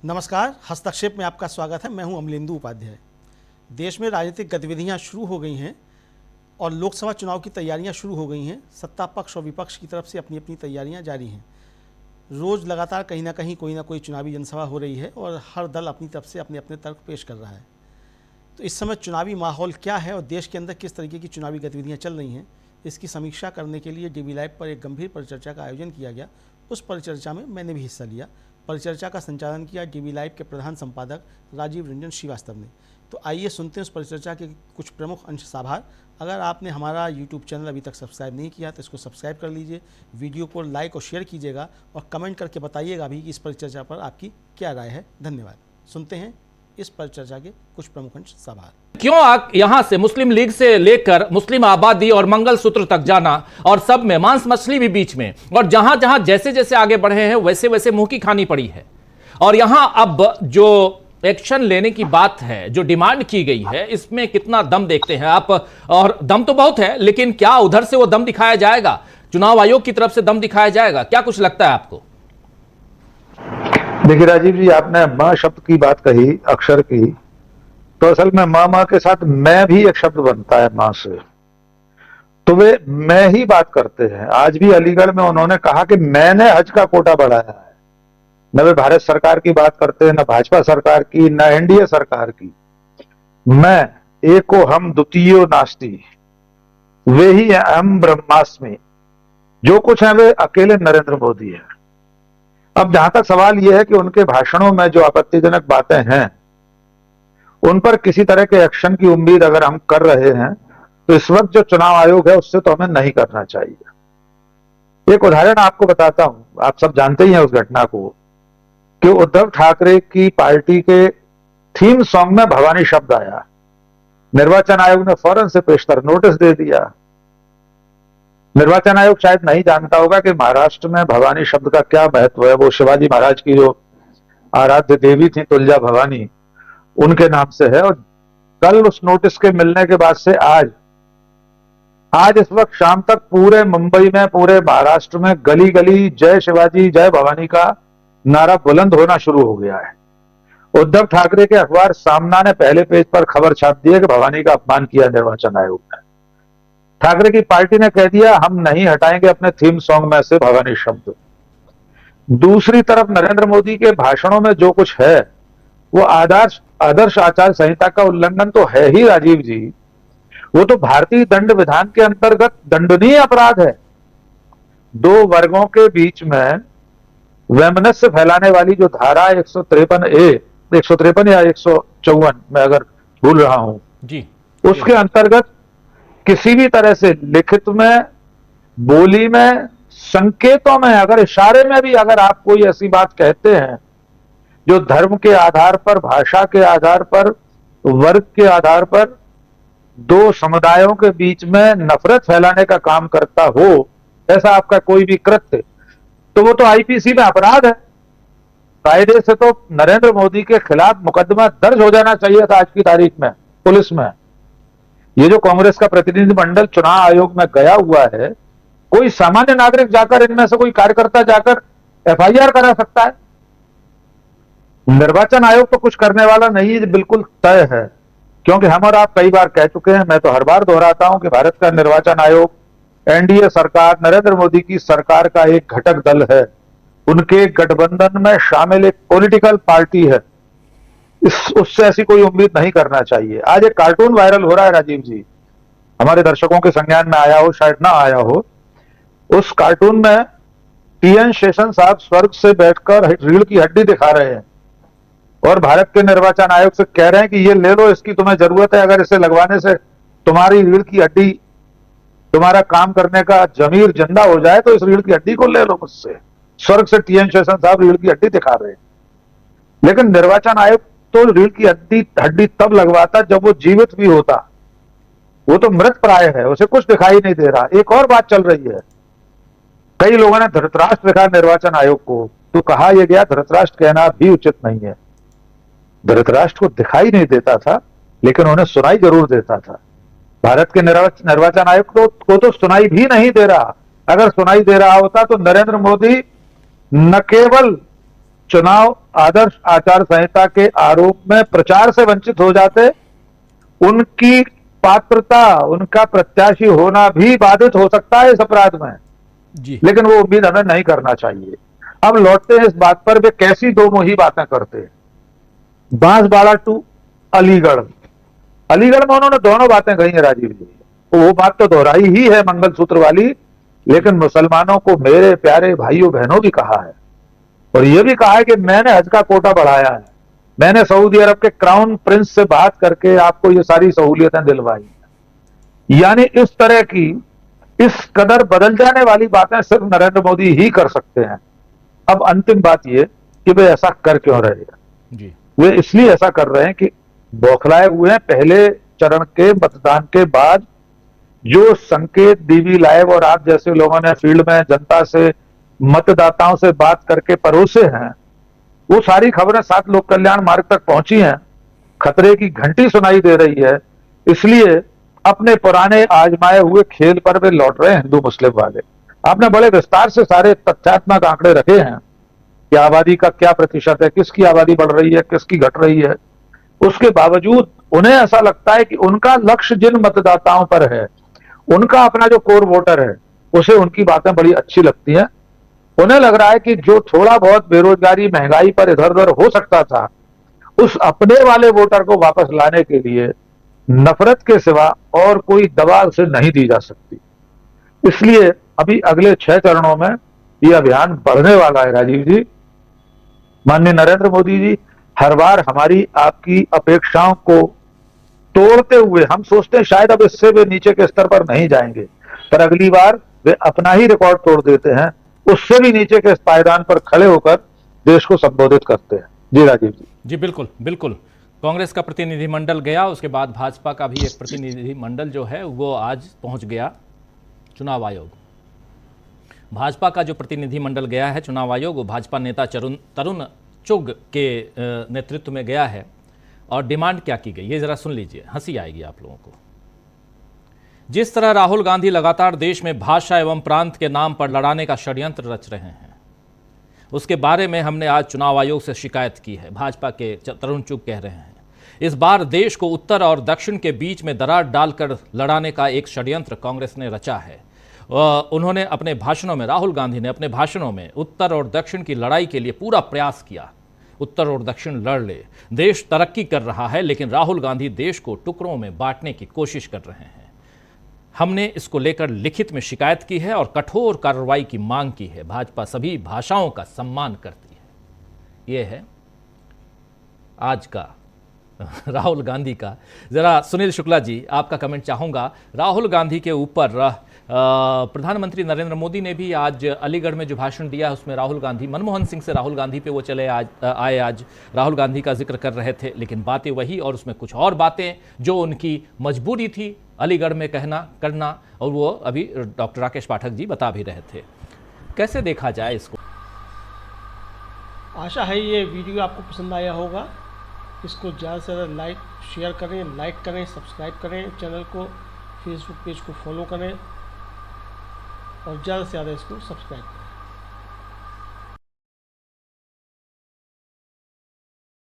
नमस्कार, हस्तक्षेप में आपका स्वागत है। मैं हूं अमलेंदु उपाध्याय। देश में राजनीतिक गतिविधियां शुरू हो गई हैं और लोकसभा चुनाव की तैयारियां शुरू हो गई हैं। सत्ता पक्ष और विपक्ष की तरफ से अपनी अपनी तैयारियां जारी हैं। रोज़ लगातार कहीं ना कहीं कोई ना कोई चुनावी जनसभा हो रही है और हर दल अपनी तरफ से अपने अपने तर्क पेश कर रहा है। तो इस समय चुनावी माहौल क्या है और देश के अंदर किस तरीके की चुनावी गतिविधियाँ चल रही हैं, इसकी समीक्षा करने के लिए DB लाइव पर एक गंभीर परिचर्चा का आयोजन किया गया। उस परिचर्चा में मैंने भी हिस्सा लिया। परिचर्चा का संचालन किया DB लाइव के प्रधान संपादक राजीव रंजन श्रीवास्तव ने। तो आइए सुनते हैं उस परिचर्चा के कुछ प्रमुख अंश साभार। अगर आपने हमारा YouTube चैनल अभी तक सब्सक्राइब नहीं किया तो इसको सब्सक्राइब कर लीजिए, वीडियो को लाइक और शेयर कीजिएगा और कमेंट करके बताइएगा भी कि इस परिचर्चा पर आपकी क्या राय है। धन्यवाद। सुनते हैं इस परिचर्चा के कुछ प्रमुख अंश साभार। क्यों यहां से मुस्लिम लीग से लेकर मुस्लिम आबादी और मंगलसूत्र तक जाना, और सब में मांस मछली भी बीच में, और जहां जहां जैसे जैसे आगे बढ़े हैं वैसे वैसे मुंह की खानी पड़ी है। और यहां अब जो एक्शन लेने की बात है, जो डिमांड की गई है, इसमें कितना दम देखते हैं आप? और दम तो बहुत है, लेकिन क्या उधर से वो दम दिखाया जाएगा? चुनाव आयोग की तरफ से दम दिखाया जाएगा? क्या कुछ लगता है आपको? देखिए राजीव जी, आपने मां शब्द की बात कही, अक्षर की, तो असल में मां के साथ मैं भी एक शब्द बनता है मां से, तो वे मैं ही बात करते हैं। आज भी अलीगढ़ में उन्होंने कहा कि मैंने हज का कोटा बढ़ाया है। न वे भारत सरकार की बात करते हैं, न भाजपा सरकार की, न NDA सरकार की। मैं एको हम द्वितीयो नास्ति, वे ही है अहम ब्रह्मास्मि। जो कुछ है वे अकेले नरेंद्र मोदी है। अब जहां तक सवाल यह है कि उनके भाषणों में जो आपत्तिजनक बातें हैं उन पर किसी तरह के एक्शन की उम्मीद अगर हम कर रहे हैं तो इस वक्त जो चुनाव आयोग है उससे तो हमें नहीं करना चाहिए। एक उदाहरण आपको बताता हूं, आप सब जानते ही हैं उस घटना को, कि उद्धव ठाकरे की पार्टी के थीम सॉन्ग में भवानी शब्द आया। निर्वाचन आयोग ने फौरन से पेशतर नोटिस दे दिया। निर्वाचन आयोग शायद नहीं जानता होगा कि महाराष्ट्र में भवानी शब्द का क्या महत्व है। वो शिवाजी महाराज की जो आराध्य देवी थी तुलजा भवानी, उनके नाम से है। और कल उस नोटिस के मिलने के बाद से आज इस वक्त शाम तक पूरे मुंबई में, पूरे महाराष्ट्र में गली गली जय शिवाजी जय भवानी का नारा बुलंद होना शुरू हो गया है। उद्धव ठाकरे के अखबार सामना ने पहले पेज पर खबर छाप दी है कि भवानी का अपमान किया निर्वाचन आयोग ने। ठाकरे की पार्टी ने कह दिया हम नहीं हटाएंगे अपने थीम सॉन्ग में से भवानी शब्द। दूसरी तरफ नरेंद्र मोदी के भाषणों में जो कुछ है वो आदर्श आचार संहिता का उल्लंघन तो है ही राजीव जी। वो तो भारतीय दंड विधान के अंतर्गत दंडनीय अपराध है। दो वर्गों के बीच में वैमनस्य फैलाने वाली जो धारा 153 या 154, मैं अगर भूल रहा हूं जी, उसके अंतर्गत किसी भी तरह से लिखित में, बोली में, संकेतों में, अगर इशारे में भी अगर आप कोई ऐसी बात कहते हैं जो धर्म के आधार पर, भाषा के आधार पर, वर्ग के आधार पर दो समुदायों के बीच में नफरत फैलाने का काम करता हो, ऐसा आपका कोई भी कृत्य, तो वो तो IPC में अपराध है। कायदे से तो नरेंद्र मोदी के खिलाफ मुकदमा दर्ज हो जाना चाहिए था आज की तारीख में पुलिस में। ये जो कांग्रेस का प्रतिनिधिमंडल चुनाव आयोग में गया हुआ है, कोई सामान्य नागरिक जाकर, इनमें से कोई कार्यकर्ता जाकर FIR करा सकता है? निर्वाचन आयोग तो कुछ करने वाला नहीं है, बिल्कुल तय है। क्योंकि हम और आप कई बार कह चुके हैं, मैं तो हर बार दोहराता हूं कि भारत का निर्वाचन आयोग NDA सरकार, नरेंद्र मोदी की सरकार का एक घटक दल है। उनके गठबंधन में शामिल एक पॉलिटिकल पार्टी है। उससे ऐसी कोई उम्मीद नहीं करना चाहिए। आज एक कार्टून वायरल हो रहा है राजीव जी, हमारे दर्शकों के संज्ञान में आया हो, शायद ना आया हो। उस कार्टून में TN शेषन साहब स्वर्ग से बैठकर रीढ़ की हड्डी दिखा रहे हैं और भारत के निर्वाचन आयोग से कह रहे हैं कि ये ले लो, इसकी तुम्हें जरूरत है, अगर इसे लगवाने से तुम्हारी रीढ़ की हड्डी, तुम्हारा काम करने का जमीर जिंदा हो जाए तो इस रीढ़ की हड्डी को ले लो मुझसे। स्वर्ग से TN शेषन साहब रीढ़ की हड्डी दिखा रहे हैं। लेकिन निर्वाचन आयोग तो रीढ़ की हड्डी तब लगवाता जब वो जीवित भी होता। वो तो मृत प्राय है, उसे कुछ दिखाई नहीं दे रहा। एक और बात चल रही है, कई लोगों ने धृतराष्ट्र लिखा निर्वाचन आयोग को, तो कहा यह गया धृतराष्ट्र कहना भी उचित नहीं है। धृतराष्ट्र को दिखाई नहीं देता था, लेकिन उन्हें सुनाई जरूर देता था। भारत के निर्वाचन आयोग को तो सुनाई भी नहीं दे रहा। अगर सुनाई दे रहा होता तो नरेंद्र मोदी न केवल चुनाव आदर्श आचार संहिता के आरोप में प्रचार से वंचित हो जाते, उनकी पात्रता, उनका प्रत्याशी होना भी बाधित हो सकता है इस अपराध में। जी लेकिन वो उम्मीद हमें नहीं करना चाहिए। अब लौटते हैं इस बात पर, वे कैसी दो मुही बातें करते हैं। बांसवाड़ा टू अलीगढ़, अलीगढ़ में उन्होंने दोनों बातें कही है राजीव जी। वो बात तो दोहराई ही है मंगलसूत्र वाली, लेकिन मुसलमानों को मेरे प्यारे भाइयों बहनों भी कहा है, और यह भी कहा है कि मैंने हज का कोटा बढ़ाया है, मैंने सऊदी अरब के क्राउन प्रिंस से बात करके आपको ये सारी सहूलियतें दिलवाई। यानी इस तरह की, इस कदर बदल जाने वाली बातें सिर्फ नरेंद्र मोदी ही कर सकते हैं। अब अंतिम बात यह कि वे ऐसा कर क्यों रहे हैं। जी वे इसलिए ऐसा कर रहे हैं कि बौखलाए हुए हैं। पहले चरण के मतदान के बाद जो संकेत डीवी लाइव और आप जैसे लोगों ने फील्ड में जनता से, मतदाताओं से बात करके परोसे हैं, वो सारी खबरें 7 लोक कल्याण मार्ग तक पहुंची हैं। खतरे की घंटी सुनाई दे रही है। इसलिए अपने पुराने आजमाए हुए खेल पर वे लौट रहे हैं हिंदू मुस्लिम वाले। आपने बड़े विस्तार से सारे तथ्यात्मक आंकड़े रखे हैं कि आबादी का क्या प्रतिशत है, किसकी आबादी बढ़ रही है, किसकी घट रही है। उसके बावजूद उन्हें ऐसा लगता है कि उनका लक्ष्य जिन मतदाताओं पर है, उनका अपना जो कोर वोटर है, उसे उनकी बातें बड़ी अच्छी लगती हैं। उन्हें लग रहा है कि जो थोड़ा बहुत बेरोजगारी, महंगाई पर इधर उधर हो सकता था, उस अपने वाले वोटर को वापस लाने के लिए नफरत के सिवा और कोई दवा उसे नहीं दी जा सकती। इसलिए अभी अगले 6 चरणों में यह अभियान बढ़ने वाला है राजीव जी। माननीय नरेंद्र मोदी जी हर बार हमारी आपकी अपेक्षाओं को तोड़ते हुए, हम सोचते हैं शायद अब इससे वे नीचे के स्तर पर नहीं जाएंगे, पर अगली बार वे अपना ही रिकॉर्ड तोड़ देते हैं, उससे भी नीचे के पायदान पर खड़े होकर देश को संबोधित करते हैं। जी राजीव जी। जी बिल्कुल बिल्कुल। कांग्रेस का प्रतिनिधिमंडल गया, उसके बाद भाजपा का भी एक प्रतिनिधिमंडल जो है वो आज पहुंच गया चुनाव आयोग। भाजपा का जो प्रतिनिधिमंडल गया है चुनाव आयोग, वो भाजपा नेता तरुण चुग के नेतृत्व में गया है। और डिमांड क्या की गई ये जरा सुन लीजिए, हंसी आएगी आप लोगों को। जिस तरह राहुल गांधी लगातार देश में भाषा एवं प्रांत के नाम पर लड़ाने का षड्यंत्र रच रहे हैं, उसके बारे में हमने आज चुनाव आयोग से शिकायत की है। भाजपा के तरुण चुग कह रहे हैं इस बार देश को उत्तर और दक्षिण के बीच में दरार डालकर लड़ाने का एक षड्यंत्र कांग्रेस ने रचा है। उन्होंने अपने भाषणों में, राहुल गांधी ने अपने भाषणों में उत्तर और दक्षिण की लड़ाई के लिए पूरा प्रयास किया। उत्तर और दक्षिण लड़ ले, देश तरक्की कर रहा है, लेकिन राहुल गांधी देश को टुकड़ों में बांटने की कोशिश कर रहे हैं। हमने इसको लेकर लिखित में शिकायत की है और कठोर कार्रवाई की मांग की है। भाजपा सभी भाषाओं का सम्मान करती है। यह है आज का राहुल गांधी का। जरा सुनील शुक्ला जी आपका कमेंट चाहूंगा। राहुल गांधी के ऊपर प्रधानमंत्री नरेंद्र मोदी ने भी आज अलीगढ़ में जो भाषण दिया उसमें राहुल गांधी, मनमोहन सिंह से राहुल गांधी पे वो चले आए आज राहुल गांधी का जिक्र कर रहे थे, लेकिन बातें वही और उसमें कुछ और बातें जो उनकी मजबूरी थी अलीगढ़ में करना, और वो अभी डॉक्टर राकेश पाठक जी बता भी रहे थे। कैसे देखा जाए इसको? आशा है ये वीडियो आपको पसंद आया होगा। इसको ज़्यादा से ज़्यादा शेयर करें, लाइक करें, सब्सक्राइब करें चैनल को, फेसबुक पेज को फॉलो करें और ज़्यादा से ज़्यादा इसको सब्सक्राइब करें।